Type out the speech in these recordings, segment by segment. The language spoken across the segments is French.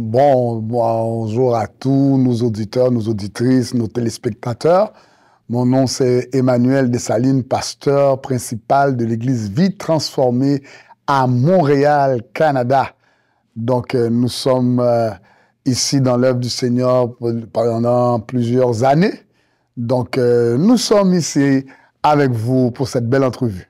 Bonjour à tous nos auditeurs, nos auditrices, nos téléspectateurs. Mon nom, c'est Emmanuel Dessalines, pasteur principal de l'église Vie Transformée à Montréal, Canada. Donc, nous sommes ici dans l'œuvre du Seigneur pendant plusieurs années. Donc, nous sommes ici avec vous pour cette belle entrevue.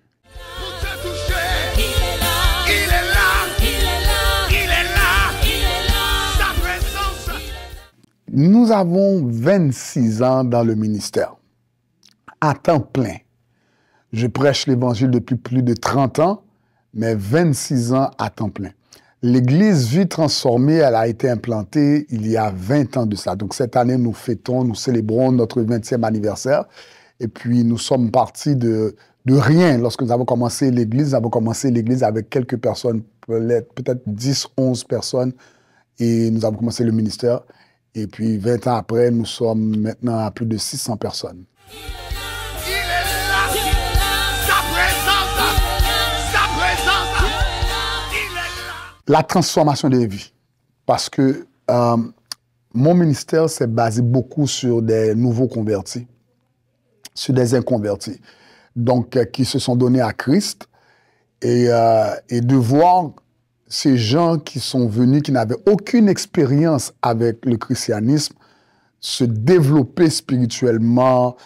Nous avons 26 ans dans le ministère, à temps plein. Je prêche l'Évangile depuis plus de 30 ans, mais 26 ans à temps plein. L'église Vie Transformée, elle a été implantée il y a 20 ans de ça. Donc cette année, nous fêtons, nous célébrons notre 20e anniversaire. Et puis nous sommes partis de rien. Lorsque nous avons commencé l'église avec quelques personnes, peut-être 10, 11 personnes. Et nous avons commencé le ministère. Et puis, 20 ans après, nous sommes maintenant à plus de 600 personnes. La transformation des vies. Parce que mon ministère s'est basé beaucoup sur des nouveaux convertis, sur des inconvertis, donc qui se sont donnés à Christ. Et de voir ces gens qui sont venus, qui n'avaient aucune expérience avec le christianisme, se développer spirituellement,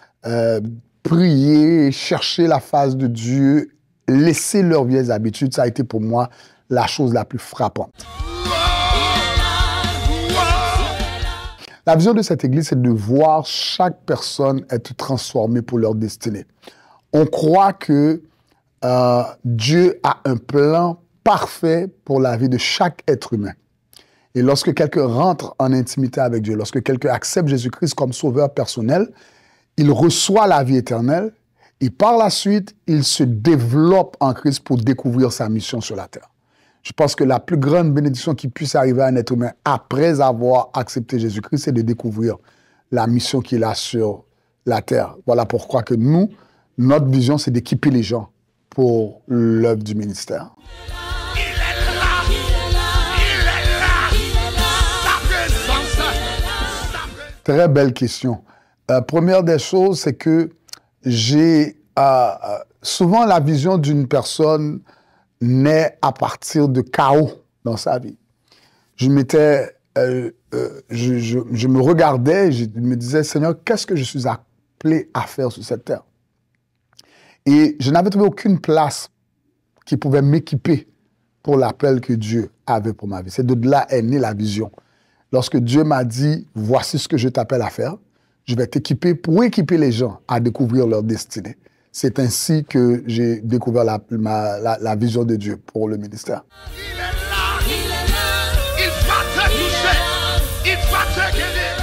prier, chercher la face de Dieu, laisser leurs vieilles habitudes, ça a été pour moi la chose la plus frappante. La vision de cette église, c'est de voir chaque personne être transformée pour leur destinée. On croit que Dieu a un plan parfait pour la vie de chaque être humain. Et lorsque quelqu'un rentre en intimité avec Dieu, lorsque quelqu'un accepte Jésus-Christ comme sauveur personnel, il reçoit la vie éternelle et par la suite, il se développe en Christ pour découvrir sa mission sur la terre. Je pense que la plus grande bénédiction qui puisse arriver à un être humain après avoir accepté Jésus-Christ, c'est de découvrir la mission qu'il a sur la terre. Voilà pourquoi que nous, notre vision, c'est d'équiper les gens pour l'œuvre du ministère. Très belle question. Première des choses, c'est que j'ai souvent la vision d'une personne naît à partir de chaos dans sa vie. Je me regardais, je me disais, Seigneur, qu'est-ce que je suis appelé à faire sur cette terre? Et je n'avais trouvé aucune place qui pouvait m'équiper pour l'appel que Dieu avait pour ma vie. C'est de là est née la vision. Lorsque Dieu m'a dit, voici ce que je t'appelle à faire, je vais t'équiper pour équiper les gens à découvrir leur destinée. C'est ainsi que j'ai découvert la vision de Dieu pour le ministère. Il est là, il va te toucher, il va te guérir.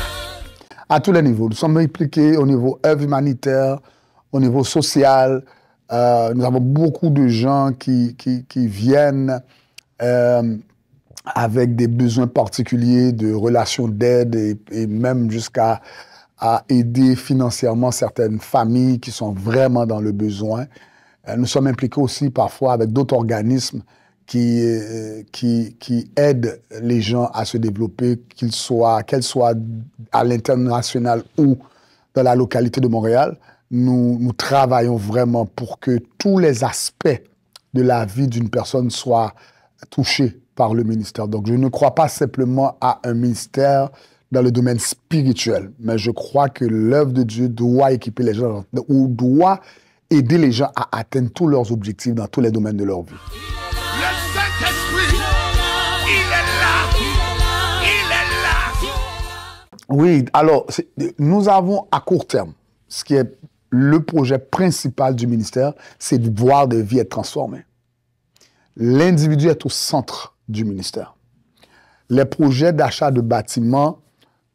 À tous les niveaux. Nous sommes impliqués au niveau œuvre humanitaire, au niveau social. Nous avons beaucoup de gens qui viennent avec des besoins particuliers de relations d'aide et même jusqu'à aider financièrement certaines familles qui sont vraiment dans le besoin. Nous sommes impliqués aussi parfois avec d'autres organismes qui aident les gens à se développer, qu'elles soient à l'international ou dans la localité de Montréal. Nous travaillons vraiment pour que tous les aspects de la vie d'une personne soient touchés par le ministère. Donc, je ne crois pas simplement à un ministère dans le domaine spirituel, mais je crois que l'œuvre de Dieu doit équiper les gens ou doit aider les gens à atteindre tous leurs objectifs dans tous les domaines de leur vie. Le Saint-Esprit, il est là. Oui, alors, nous avons à court terme, ce qui est le projet principal du ministère, c'est de voir des vies être transformées. L'individu est au centre du ministère. Les projets d'achat de bâtiments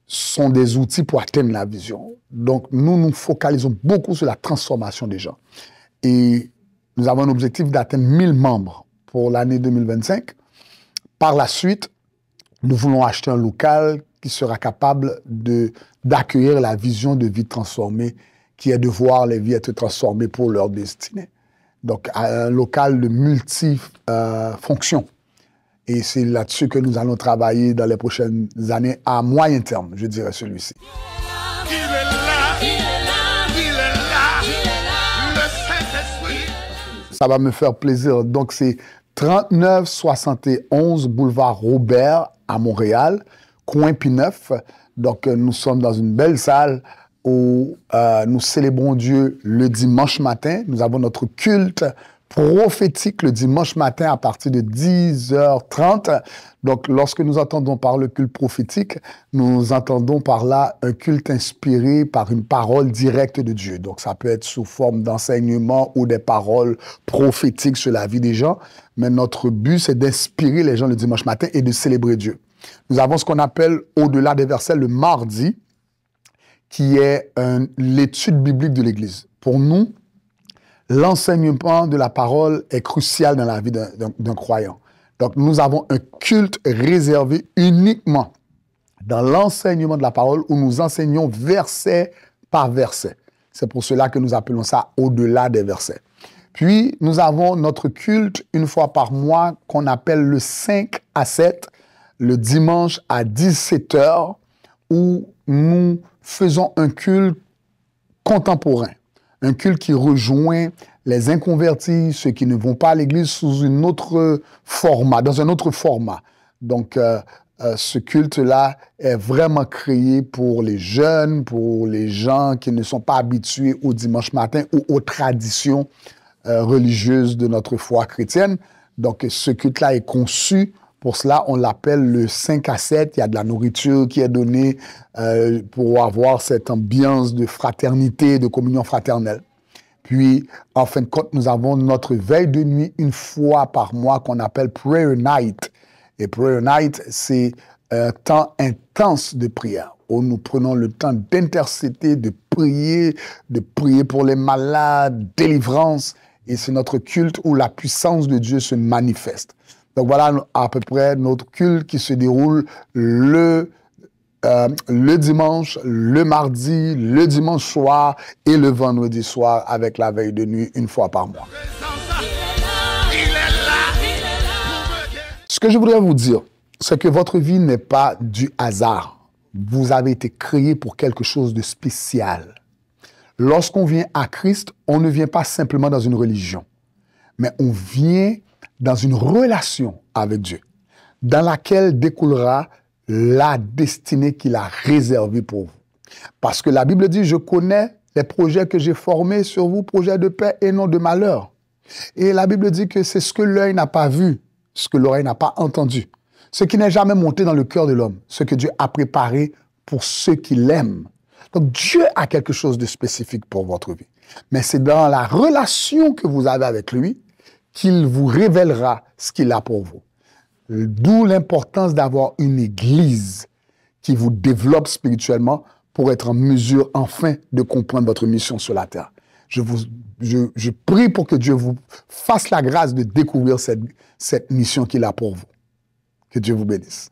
sont des outils pour atteindre la vision. Donc, nous nous focalisons beaucoup sur la transformation des gens. Et nous avons un objectif d'atteindre 1000 membres pour l'année 2025. Par la suite, nous voulons acheter un local qui sera capable d'accueillir la vision de vie transformée, qui est de voir les vies être transformées pour leur destinée. Donc, un local de multi-fonctions. Et c'est là-dessus que nous allons travailler dans les prochaines années, à moyen terme, je dirais celui-ci. Il est là, il est là, il est là, il est là, le Saint-Esprit. Ça va me faire plaisir. Donc, c'est 3971 boulevard Robert à Montréal, coin P9. Donc, nous sommes dans une belle salle où nous célébrons Dieu le dimanche matin. Nous avons notre culte prophétique le dimanche matin à partir de 10h30. Donc, lorsque nous entendons par le culte prophétique, nous entendons par là un culte inspiré par une parole directe de Dieu. Donc, ça peut être sous forme d'enseignement ou des paroles prophétiques sur la vie des gens. Mais notre but, c'est d'inspirer les gens le dimanche matin et de célébrer Dieu. Nous avons ce qu'on appelle, au-delà des versets, le mardi, qui est l'étude biblique de l'Église. Pour nous, l'enseignement de la parole est crucial dans la vie d'un croyant. Donc, nous avons un culte réservé uniquement dans l'enseignement de la parole où nous enseignons verset par verset. C'est pour cela que nous appelons ça au-delà des versets. Puis, nous avons notre culte une fois par mois qu'on appelle le 5 à 7, le dimanche à 17h, où nous faisons un culte contemporain. Un culte qui rejoint les inconvertis, ceux qui ne vont pas à l'église sous un autre format, dans un autre format. Donc, ce culte-là est vraiment créé pour les jeunes, pour les gens qui ne sont pas habitués au dimanche matin ou aux traditions religieuses de notre foi chrétienne. Donc, ce culte-là est conçu. Pour cela, on l'appelle le 5 à 7. Il y a de la nourriture qui est donnée pour avoir cette ambiance de fraternité, de communion fraternelle. Puis, en fin de compte, nous avons notre veille de nuit une fois par mois qu'on appelle Prayer Night. Et Prayer Night, c'est un temps intense de prière où nous prenons le temps d'intercéder, de prier pour les malades, délivrance. Et c'est notre culte où la puissance de Dieu se manifeste. Donc voilà à peu près notre culte qui se déroule le dimanche, le mardi, le dimanche soir et le vendredi soir avec la veille de nuit une fois par mois. Ce que je voudrais vous dire, c'est que votre vie n'est pas du hasard. Vous avez été créé pour quelque chose de spécial. Lorsqu'on vient à Christ, on ne vient pas simplement dans une religion, mais on vient dans une relation avec Dieu, dans laquelle découlera la destinée qu'il a réservée pour vous. Parce que la Bible dit, je connais les projets que j'ai formés sur vous, projets de paix et non de malheur. Et la Bible dit que c'est ce que l'œil n'a pas vu, ce que l'oreille n'a pas entendu, ce qui n'est jamais monté dans le cœur de l'homme, ce que Dieu a préparé pour ceux qui l'aiment. Donc Dieu a quelque chose de spécifique pour votre vie. Mais c'est dans la relation que vous avez avec lui qu'il vous révélera ce qu'il a pour vous. D'où l'importance d'avoir une église qui vous développe spirituellement pour être en mesure enfin de comprendre votre mission sur la terre. Je prie pour que Dieu vous fasse la grâce de découvrir cette mission qu'il a pour vous. Que Dieu vous bénisse.